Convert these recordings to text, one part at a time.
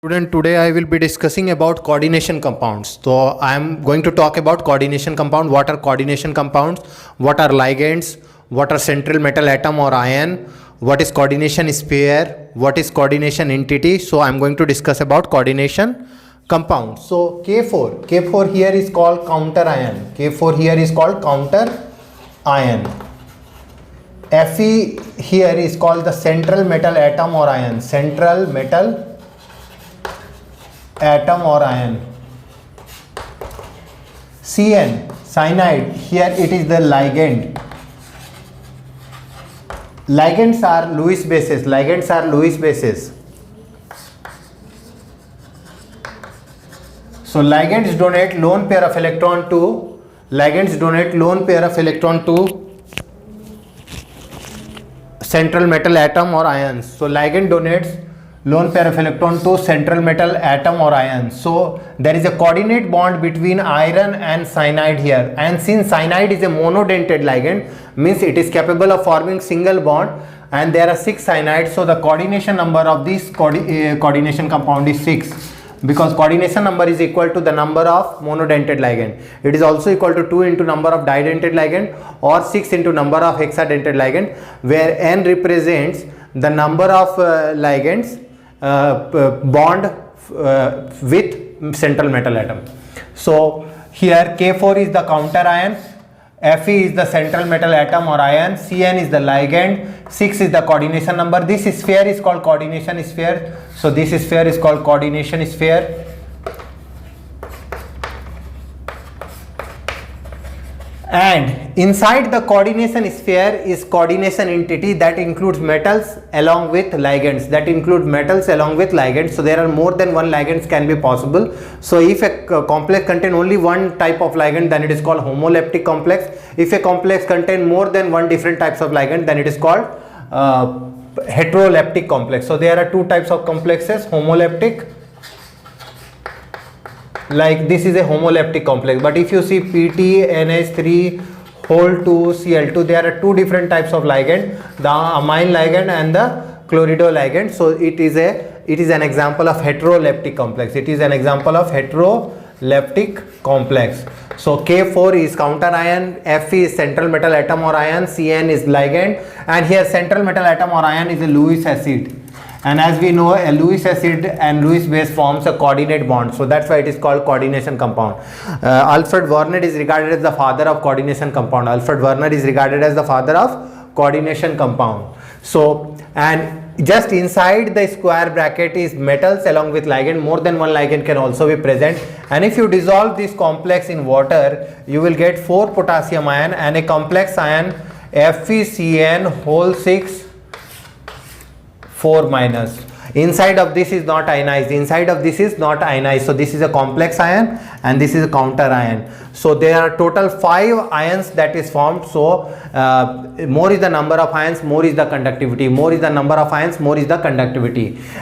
Student, today I will be discussing about coordination compounds. So I am going to talk about coordination compound. What are coordination compounds? What are ligands? What are central metal atom or ion? What is coordination sphere? What is coordination entity? So I am going to discuss about coordination compounds. So K4 here is called counter ion. K4 here is called counter ion. Fe here is called the central metal atom or ion. Central metal atom or ion. Cn, cyanide, here it is the ligand. Ligands are Lewis bases. Ligands are Lewis bases. So ligands donate lone pair of electron to central metal atom or ions. So ligand donates lone pair of electron to central metal atom or ion. So there is a coordinate bond between iron and cyanide here, and since cyanide is a monodentate ligand, means it is capable of forming single bond, and there are 6 cyanides. So the coordination number of this coordination compound is 6, because coordination number is equal to the number of monodentate ligand. It is also equal to 2 into number of didentate ligand or 6 into number of hexadentate ligand, where n represents the number of ligands bond with central metal atom. So here K4 is the counter ion, Fe is the central metal atom or ion, Cn is the ligand, 6 is the coordination number. This sphere is called coordination sphere. So this sphere is called coordination sphere. And inside the coordination sphere is coordination entity that includes metals along with ligands. So there are more than one ligands can be possible. So if a complex contain only one type of ligand, then it is called homoleptic complex. If a complex contain more than one different types of ligand, then it is called heteroleptic complex. So there are 2 types of complexes, homoleptic. Like this is a homoleptic complex, but if you see PT, NH3, whole 2, Cl2, there are 2 different types of ligand, the amine ligand and the chlorido ligand. So it is an example of heteroleptic complex. So K4 is counter ion, Fe is central metal atom or ion, Cn is ligand, and here central metal atom or ion is a Lewis acid. And as we know, a Lewis acid and Lewis base forms a coordinate bond. So that's why it is called coordination compound. Alfred Werner is regarded as the father of coordination compound. So, and just inside the square bracket is metals along with ligand. More than one ligand can also be present. And if you dissolve this complex in water, you will get 4 potassium ion and a complex ion FeCN whole 6 4 minus. Inside of this is not ionized. So this is a complex ion and this is a counter ion. So there are total 5 ions that is formed. So more is the number of ions, more is the conductivity.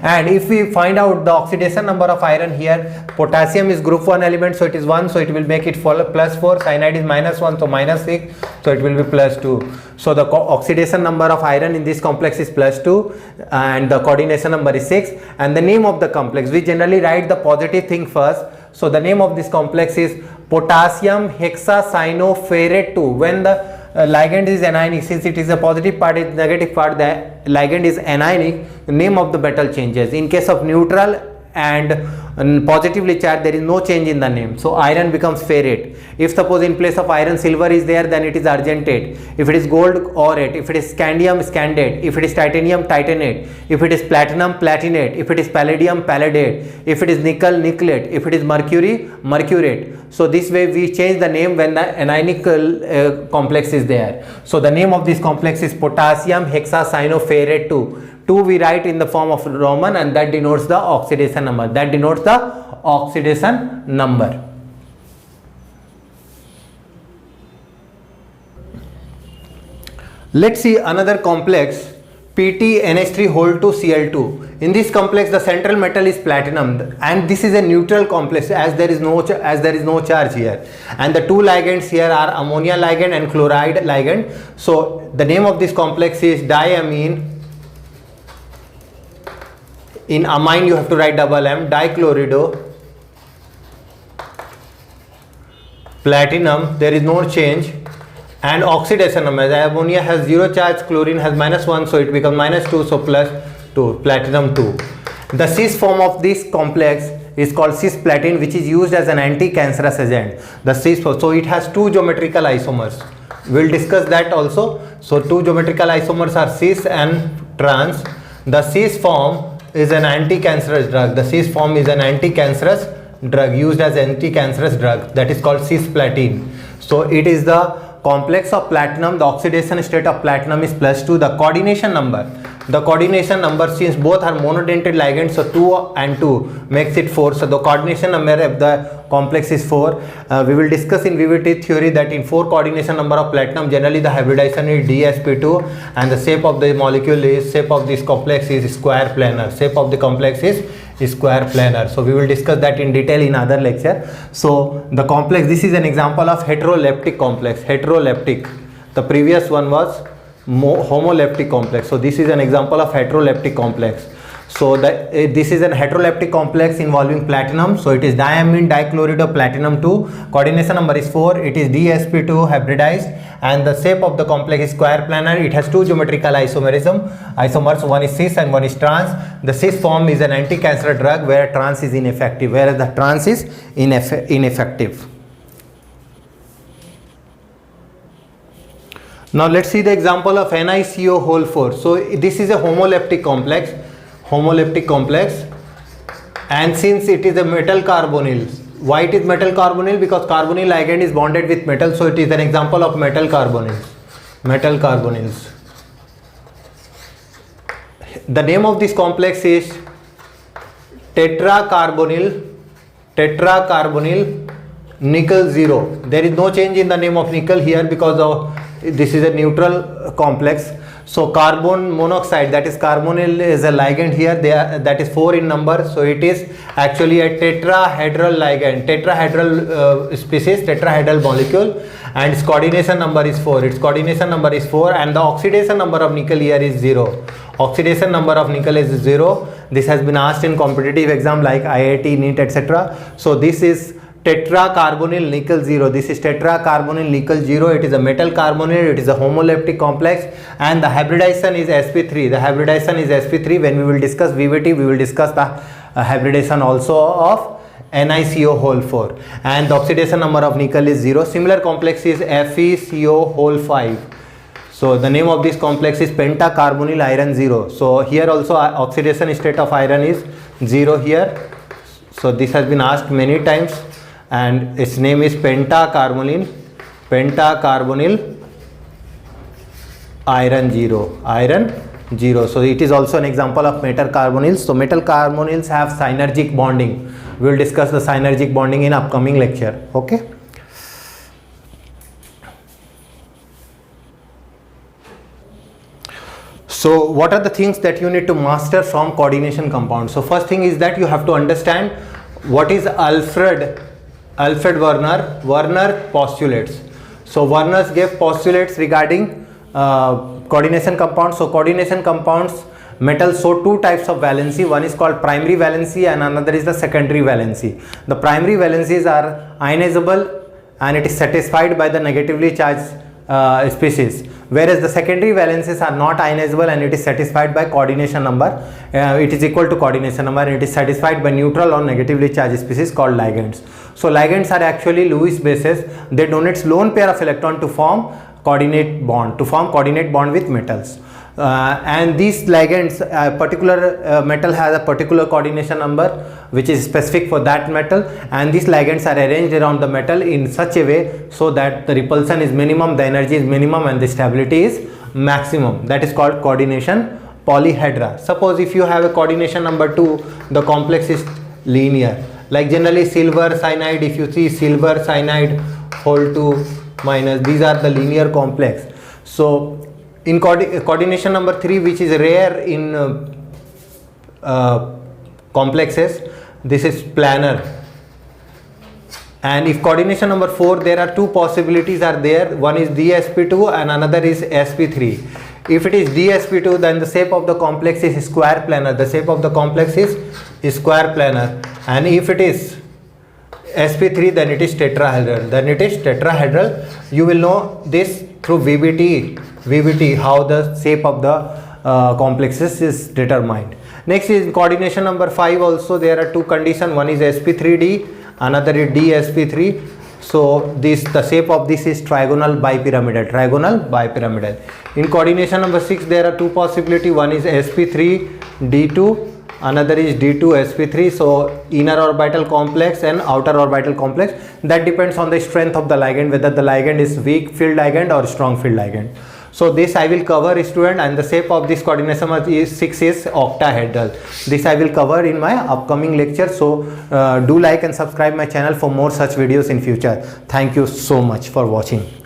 And if we find out the oxidation number of iron here, potassium is group 1 element, so it is 1, so it will make it plus 4. Cyanide is -1, so -6, so it will be +2. So the oxidation number of iron in this complex is +2 and the coordination number is 6. And the name of the complex, we generally write the positive thing first. So the name of this complex is potassium hexacyanoferrate 2. When the ligand is anionic, since it is a positive part, is negative part, the ligand is anionic, the name of the metal changes. In case of neutral and positively charged, there is no change in the name. So iron becomes ferrate. If suppose in place of iron silver is there, then it is argentate. If it is gold, aurate. If it is scandium, scandate. If it is titanium, titanate. If it is platinum, platinate. If it is palladium, palladate. If it is nickel, nickelate. If it is mercury, mercurate. So this way we change the name when the anionic complex is there. So the name of this complex is potassium hexacyanoferrate 2. 2 we write in the form of Roman, and that denotes the oxidation number. Let's see another complex, PtNH3 whole 2 Cl2. In this complex the central metal is platinum, and this is a neutral complex as there is no charge here, and the 2 ligands here are ammonia ligand and chloride ligand. So the name of this complex is diamine In amine you have to write double M, dichlorido, platinum, there is no change, and oxidation number. Ammonia has 0 charge, chlorine has -1, so it becomes -2, so +2, platinum 2. The cis form of this complex is called cisplatin, which is used as an anti-cancerous agent. The cis, so it has two geometrical isomers. We'll discuss that also. So two geometrical isomers are cis and trans. The cis form is an anti-cancerous drug. The cis form is an anti-cancerous drug, used as anti-cancerous drug, that is called cisplatin. So it is the complex of platinum. The oxidation state of platinum is +2. The coordination number, since both are monodentate ligands, so 2 and 2 makes it 4. So the coordination number of the complex is 4. We will discuss in VVT theory that in 4 coordination number of platinum, generally the hybridization is dsp2, and the shape of the molecule is, shape of this complex is square planar. Shape of the complex is square planar. So we will discuss that in detail in other lecture. So the complex, this is an example of heteroleptic complex. Heteroleptic. The previous one was homoleptic complex. So this is an example of heteroleptic complex. So this is an heteroleptic complex involving platinum. So it is diamine dichlorido platinum 2. Coordination number is 4. It is dsp2 hybridized, and the shape of the complex is square planar. It has two geometrical isomers. One is cis and one is trans. The cis form is an anti-cancer drug, where trans is ineffective, whereas the trans is ineffective. Now let's see the example of NiCO whole 4. So this is a homoleptic complex, and since it is a metal carbonyl, why it is metal carbonyl? Because carbonyl ligand is bonded with metal, so it is an example of metal carbonyls. The name of this complex is tetracarbonyl nickel 0. There is no change in the name of nickel here because of this is a neutral complex. So carbon monoxide, that is carbonyl, is a ligand here. That is 4 in number. So it is actually a tetrahedral ligand, tetrahedral molecule, and its coordination number is 4. And the oxidation number of nickel here is 0. This has been asked in competitive exam like IIT, NEET, etc. So this is tetracarbonyl nickel 0. This is tetracarbonyl nickel 0. It is a metal carbonyl. It is a homoleptic complex, and the hybridization is sp3. When we will discuss VVT, we will discuss the hybridization also of NiCO whole 4, and the oxidation number of nickel is 0. Similar complex is FeCO whole 5. So the name of this complex is pentacarbonyl iron 0. So here also oxidation state of iron is 0 here. So this has been asked many times, and its name is pentacarbonyl iron 0. So it is also an example of metal carbonyls. So metal carbonyls have synergic bonding. We will discuss the synergic bonding in upcoming lecture. Okay. So what are the things that you need to master from coordination compounds? So first thing is that you have to understand what is Alfred Werner postulates. So Werner gave postulates regarding coordination compounds. So coordination compounds, metals show two types of valency. One is called primary valency and another is the secondary valency. The primary valencies are ionizable and it is satisfied by the negatively charged species, whereas the secondary valencies are not ionizable and it is satisfied by coordination number. It is equal to coordination number and it is satisfied by neutral or negatively charged species called ligands. So ligands are actually Lewis bases. They donate lone pair of electron to form coordinate bond with metals. And these ligands, a particular metal has a particular coordination number which is specific for that metal, and these ligands are arranged around the metal in such a way so that the repulsion is minimum, the energy is minimum, and the stability is maximum. That is called coordination polyhedra. Suppose if you have a coordination number 2, the complex is linear, like generally silver cyanide. If you see silver cyanide whole 2 minus, these are the linear complex. So in coordination number 3, which is rare in complexes, this is planar. And if coordination number 4, there are two possibilities are there. One is dsp2 and another is sp3. If it is dsp2, then the shape of the complex is square planar. The shape of the complex is square planar. And if it is sp3, then it is tetrahedral. Then it is tetrahedral. You will know this through VBT, how the shape of the complexes is determined. Next is coordination number 5. Also there are two conditions. One is sp3d, another is dsp3. So this, the shape of this is trigonal bipyramidal. In coordination number 6, there are two possibility. One is sp3d2, another is d2sp3. So inner orbital complex and outer orbital complex, that depends on the strength of the ligand, whether the ligand is weak field ligand or strong field ligand. So this I will cover, student, and the shape of this coordination number 6 is octahedral. This I will cover in my upcoming lecture. So do like and subscribe my channel for more such videos in future. Thank you so much for watching.